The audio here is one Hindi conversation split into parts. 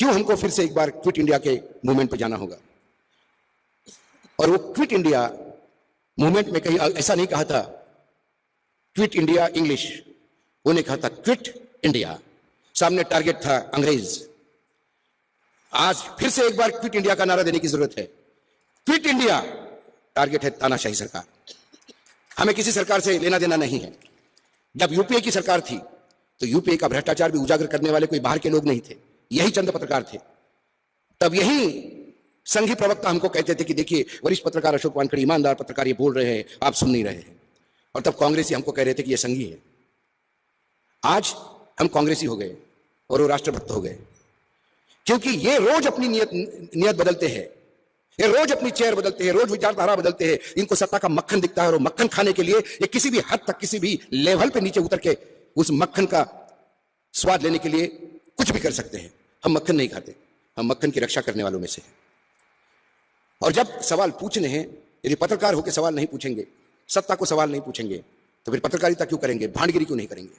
क्यों हमको फिर से एक बार क्विट इंडिया के मूवमेंट पे जाना होगा? और वो क्विट इंडिया मूवमेंट में कहीं ऐसा नहीं कहा था क्विट इंडिया इंग्लिश, उन्हें कहा था क्विट इंडिया। सामने टारगेट था अंग्रेज। आज फिर से एक बार क्विट इंडिया का नारा देने की जरूरत है। क्विट इंडिया, टारगेट है तानाशाही सरकार। हमें किसी सरकार से लेना देना नहीं है। जब यूपीए की सरकार थी तो यूपीए का भ्रष्टाचार भी उजागर करने वाले कोई बाहर के लोग नहीं थे, यही चंद पत्रकार थे। तब यही संघी प्रवक्ता हमको कहते थे कि देखिए वरिष्ठ पत्रकार अशोक वानखेड़े ईमानदार पत्रकार ये बोल रहे हैं, आप सुन नहीं रहे हैं। और तब कांग्रेसी हमको कह रहे थे कि ये संघी है। आज हम कांग्रेसी हो गए और वो राष्ट्रभक्त हो गए, क्योंकि ये रोज अपनी नियत बदलते हैं, ये रोज अपनी चेयर बदलते हैं, रोज विचारधारा बदलते हैं। इनको सत्ता का मक्खन दिखता है और मक्खन खाने के लिए ये किसी भी हद तक, किसी भी लेवल पे नीचे उतर के उस मक्खन का स्वाद लेने के लिए कुछ भी कर सकते हैं। हम मक्खन नहीं खाते, हम मक्खन की रक्षा करने वालों में से हैं। और जब सवाल पूछने हैं, यदि पत्रकार होकर सवाल नहीं पूछेंगे, सत्ता को सवाल नहीं पूछेंगे, तो फिर पत्रकारिता क्यों करेंगे, भांडगिरी क्यों नहीं करेंगे?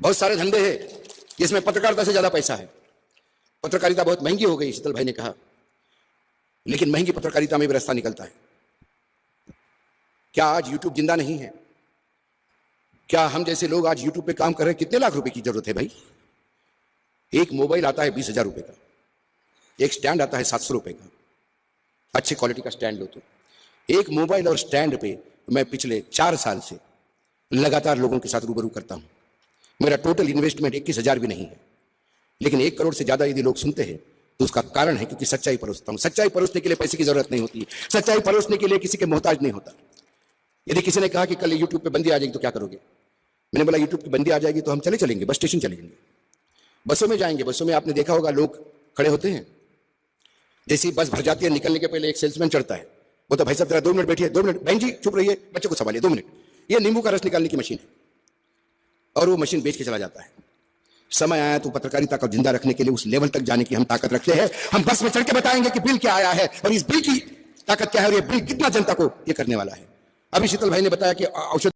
बहुत सारे धंधे हैं जिसमें पत्रकारिता से ज्यादा पैसा है। पत्रकारिता बहुत महंगी हो गई, शीतल भाई ने कहा, लेकिन महंगी पत्रकारिता में भी रास्ता निकलता है। क्या आज यूट्यूब जिंदा नहीं है? क्या हम जैसे लोग आज यूट्यूब पे काम कर रहे हैं? कितने लाख रुपए की जरूरत है भाई? एक मोबाइल आता है 20,000 रुपए का, एक स्टैंड आता है 700 रुपए का। अच्छे क्वालिटी का स्टैंड लो तो। एक मोबाइल और स्टैंड पे मैं पिछले 4 साल से लगातार लोगों के साथ रूबरू करता हूं। मेरा टोटल इन्वेस्टमेंट 21,000 भी नहीं है, लेकिन 1 करोड़ से ज्यादा यदि लोग सुनते हैं तो उसका कारण है क्योंकि सच्चाई परोसता हूं। सच्चाई परोसने के लिए पैसे की जरूरत नहीं होती, सच्चाई परोसने के लिए किसी के मोहताज नहीं होता। यदि किसी ने कहा कि कल यूट्यूब पे बंदी आ जाएगी तो क्या करोगे? मैंने बोला यूट्यूब पे बंदी आ जाएगी तो हम चलेंगे, बस स्टेशन चलेंगे, बसों में जाएंगे। बसों में आपने देखा होगा लोग खड़े होते हैं, जैसी बस भर जाती है निकलने के पहले एक सेल्समैन चढ़ता है, वो तो भाई साहब जरा 2 मिनट बैठिए, 2 मिनट, बहन जी चुप रहिए, बच्चे को संभालिए 2 मिनट। ये नींबू का रस निकालने की मशीन है और वो मशीन बेच के चला जाता है। समय आया तो पत्रकारिता को जिंदा रखने के लिए उस लेवल तक जाने की हम ताकत रखते हैं। हम बस में चढ़ के बताएंगे कि बिल क्या आया है और इस बिल की ताकत क्या है और ये बिल कितना जनता को ये करने वाला है। अभी शीतल भाई ने बताया कि औषध